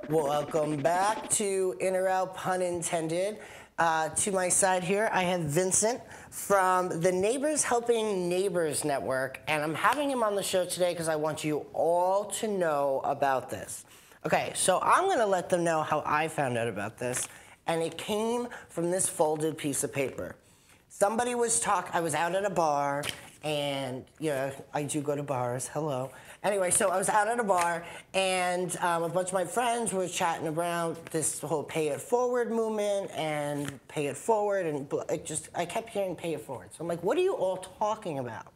Welcome back to In or Out, pun intended. To my side here, I have Vincent from the Neighbors Helping Neighbors Network, and I'm having him on the show today because I want you all to know about this. Okay, so I'm going to let them know how I found out about this, and it came from this folded piece of paper. Somebody was I was out at a bar, and yeah, I do go to bars, hello. Anyway, so I was out at a bar, and a bunch of my friends were chatting about this whole pay it forward movement and pay it forward, and I kept hearing pay it forward. So I'm like, what are you all talking about?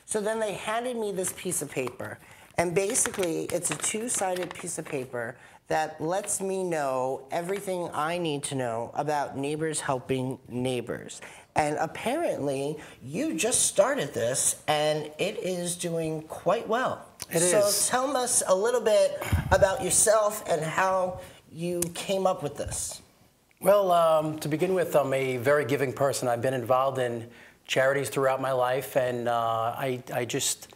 So then they handed me this piece of paper, and basically it's a two-sided piece of paper that lets me know everything I need to know about neighbors helping neighbors. And apparently, you just started this, and it is doing quite well. It is. So tell us a little bit about yourself and how you came up with this. Well, to begin with, I'm a very giving person. I've been involved in charities throughout my life, and I just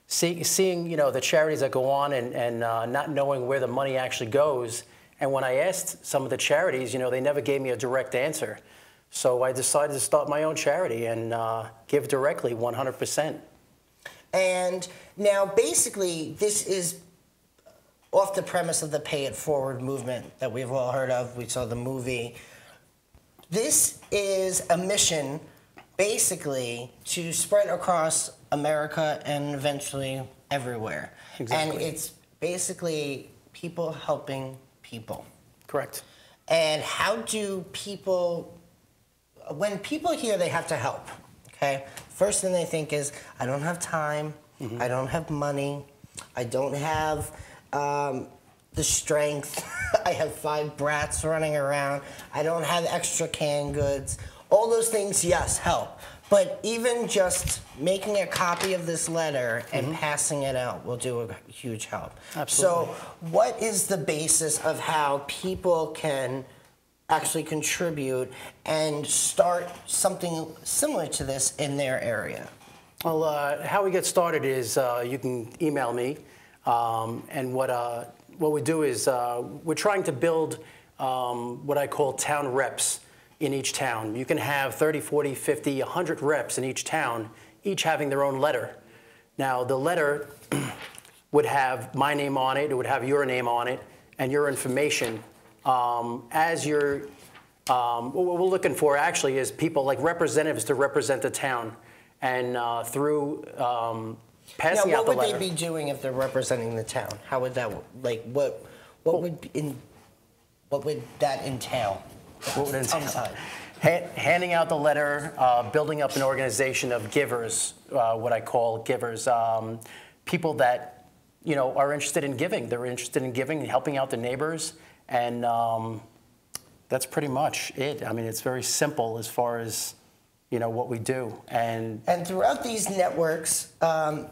seeing the charities that go on and not knowing where the money actually goes. And when I asked some of the charities, they never gave me a direct answer. So I decided to start my own charity and give directly 100%. And now, basically, this is off the premise of the Pay It Forward movement that we've all heard of. We saw the movie. This is a mission, basically, to spread across America and eventually everywhere. Exactly. And it's basically people helping people. Correct. And how do people... When people hear they have to help, okay, first thing they think is, I don't have time, I don't have money, I don't have the strength, I have 5 brats running around, I don't have extra canned goods. All those things, yes, help. But even just making a copy of this letter and passing it out will do a huge help. Absolutely. So what is the basis of how people can actually contribute and start something similar to this in their area? Well, how we get started is you can email me, and what we do is we're trying to build what I call town reps in each town. You can have 30, 40, 50, 100 reps in each town, each having their own letter. Now, the letter would have my name on it, it would have your name on it, and your information. As you're, what we're looking for actually is people like representatives to represent the town, and through passing out the letter. What would they be doing if they're representing the town? How would that, like, what would that entail? What would it entail? Handing out the letter, building up an organization of givers, what I call givers, people that are interested in giving. They're interested in giving and helping out their neighbors. And that's pretty much it. I mean, it's very simple as far as, what we do. And throughout these networks,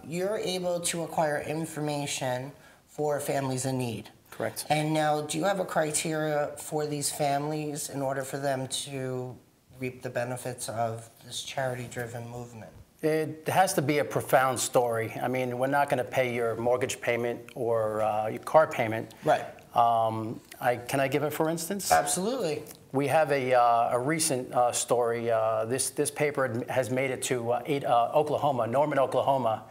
you're able to acquire information for families in need. Correct. And now, do you have a criteria for these families in order for them to reap the benefits of this charity-driven movement? It has to be a profound story. I mean, we're not going to pay your mortgage payment or your car payment. Right. Can I give it, for instance? Absolutely. We have a recent story. This paper has made it to Oklahoma, Norman, Oklahoma,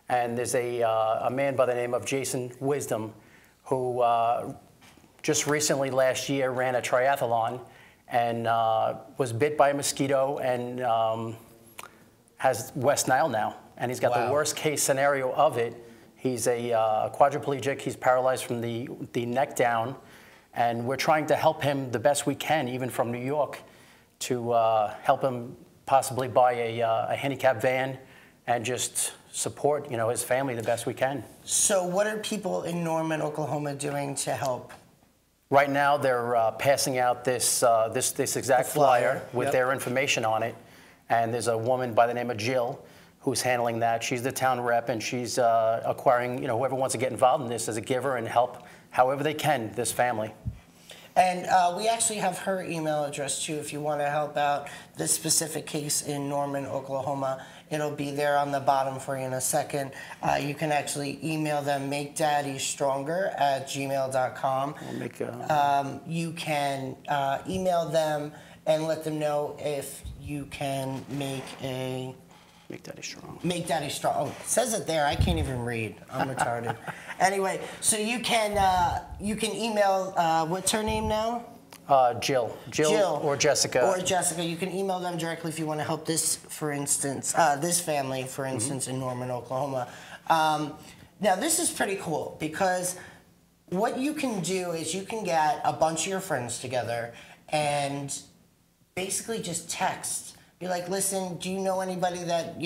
and there's a man by the name of Jason Wisdom who just recently last year ran a triathlon and was bit by a mosquito and has West Nile now, and he's got the worst case scenario of it. He's a quadriplegic. He's paralyzed from the neck down, and we're trying to help him the best we can, even from New York, to help him possibly buy a handicap van and just support his family the best we can. So what are people in Norman, Oklahoma doing to help? Right now, they're passing out this exact flyer with their information on it, and there's a woman by the name of Jill who's handling that. She's the town rep, and she's acquiring, whoever wants to get involved in this as a giver and help however they can this family. And we actually have her email address too if you want to help out this specific case in Norman, Oklahoma. It'll be there on the bottom for you in a second. You can actually email them, makedaddystronger@gmail.com. You can email them and let them know if you can make Daddy Strong. Make Daddy Strong. Oh, it says it there. I can't even read. I'm retarded. Anyway, so you can email, what's her name now? Jill or Jessica. Or Jessica. You can email them directly if you want to help this, for instance, this family, for instance, in Norman, Oklahoma. Now, this is pretty cool because what you can do is you can get a bunch of your friends together and basically just text. Be like, listen, do you know anybody that,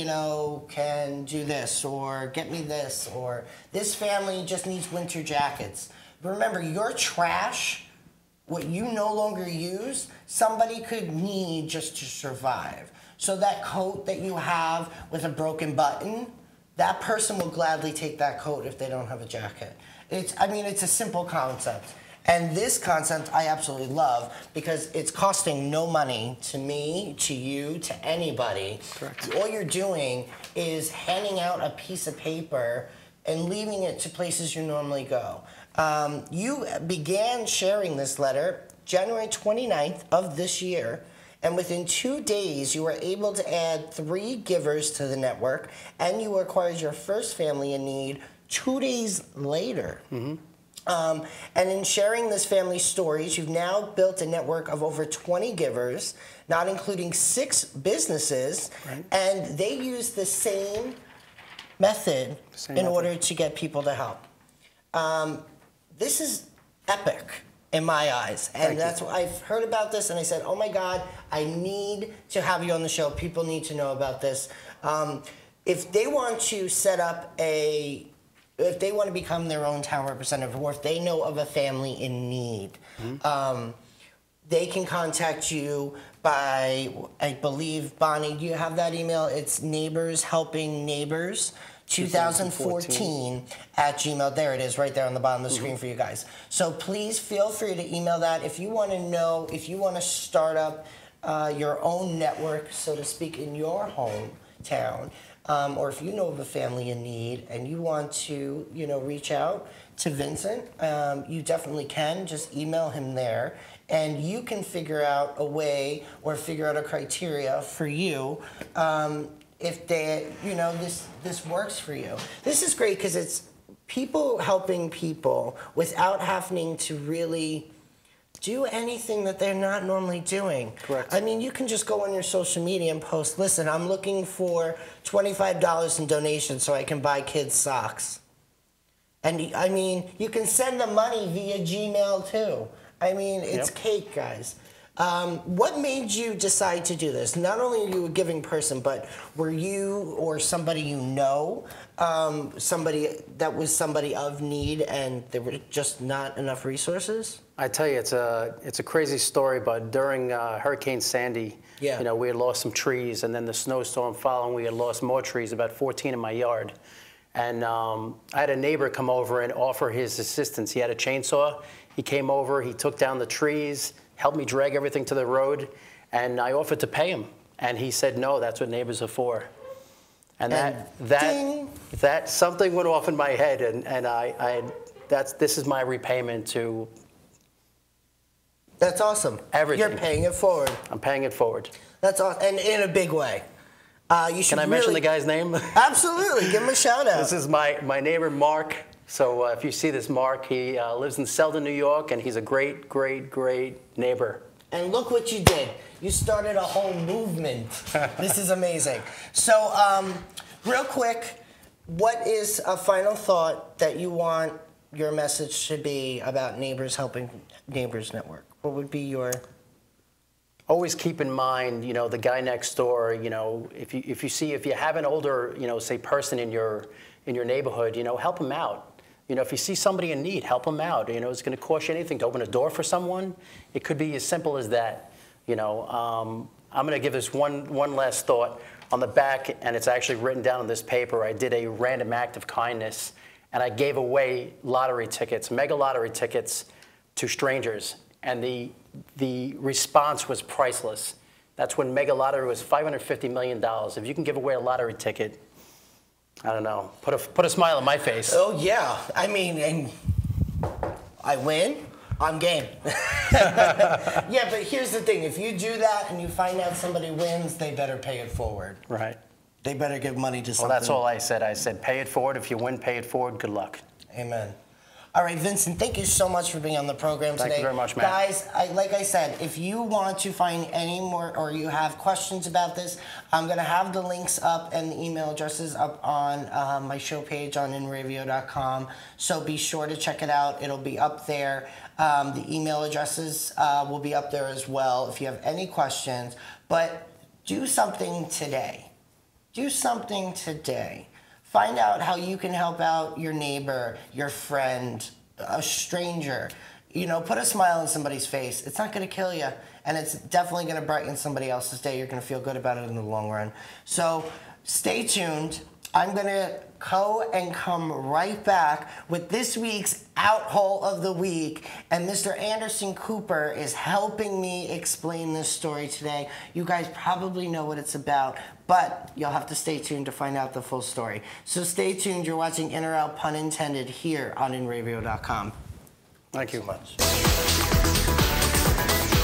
can do this or get me this, or this family just needs winter jackets. But remember, your trash, what you no longer use, somebody could need just to survive. So that coat that you have with a broken button, that person will gladly take that coat if they don't have a jacket. It's a simple concept. And this concept I absolutely love because it's costing no money to me, to you, to anybody. Correct. All you're doing is handing out a piece of paper and leaving it to places you normally go. You began sharing this letter January 29th of this year, and within 2 days you were able to add 3 givers to the network, and you acquired your first family in need 2 days later. And in sharing this family's stories, you've now built a network of over 20 givers, not including 6 businesses, right. And they use the same method in order to get people to help. This is epic in my eyes, and that's why I've heard about this, and I said, oh my God, I need to have you on the show. People need to know about this. If they want to set up if they want to become their own town representative, or if they know of a family in need, they can contact you by, I believe, Bonnie, do you have that email? It's Neighbors Helping Neighbors 2014 at Gmail. There it is, right there on the bottom of the screen for you guys. So please feel free to email that if you want to know, if you want to start up your own network, so to speak, in your hometown. Or if you know of a family in need and you want to, reach out to Vincent, you definitely can. Just email him there, and you can figure out a way or figure out a criteria for you if this works for you. This is great because it's people helping people without having to really do anything that they're not normally doing. Correct. I mean, you can just go on your social media and post, listen, I'm looking for $25 in donations so I can buy kids socks. And I mean, you can send the money via Gmail too. I mean, it's cake, guys. What made you decide to do this? Not only are you a giving person, but were you or somebody you know, somebody that was somebody of need and there were just not enough resources? I tell you, it's a crazy story, but during Hurricane Sandy, we had lost some trees, and then the snowstorm following, we had lost more trees, about 14 in my yard. And I had a neighbor come over and offer his assistance. He had a chainsaw. He came over, he took down the trees, helped me drag everything to the road, and I offered to pay him. And he said, no, that's what neighbors are for. And that something went off in my head, and this is my repayment to. That's awesome. Everything. You're paying it forward. I'm paying it forward. That's awesome, and in a big way. Can I mention the guy's name? Absolutely. Give him a shout out. This is my neighbor, Mark. So if you see this Mark, he lives in Selden, New York, and he's a great, great, great neighbor. And look what you did. You started a whole movement. This is amazing. So real quick, what is a final thought that you want your message to be about Neighbors Helping Neighbors Network? What would be your... Always keep in mind, the guy next door, if you have an older, say person in your neighborhood, help him out. If you see somebody in need, help them out. It's going to cost you anything to open a door for someone. It could be as simple as that. I'm going to give this one last thought. On the back, and it's actually written down on this paper, I did a random act of kindness, and I gave away lottery tickets, mega lottery tickets, to strangers. And the response was priceless. That's when Mega Lottery was $550 million. If you can give away a lottery ticket, I don't know, put a smile on my face. Oh, yeah. I mean, and I win, I'm game. Yeah, but here's the thing. If you do that and you find out somebody wins, they better pay it forward. Right. They better give money to something. Well, that's all I said. I said, pay it forward. If you win, pay it forward. Good luck. Amen. All right, Vincent, thank you so much for being on the program today. Thank you very much, man. Guys, like I said, if you want to find any more or you have questions about this, I'm going to have the links up and the email addresses up on my show page on inradio.com. So be sure to check it out. It'll be up there. The email addresses will be up there as well if you have any questions. But do something today. Do something today. Find out how you can help out your neighbor, your friend, a stranger. You know, put a smile on somebody's face. It's not going to kill you, and it's definitely going to brighten somebody else's day. You're going to feel good about it in the long run. So stay tuned. I'm going to go and come right back with this week's Out Hole of the Week. And Mr. Anderson Cooper is helping me explain this story today. You guys probably know what it's about, but you'll have to stay tuned to find out the full story. So stay tuned. You're watching In or Out, pun intended, here on inradio.com. Thank you Thanks so much.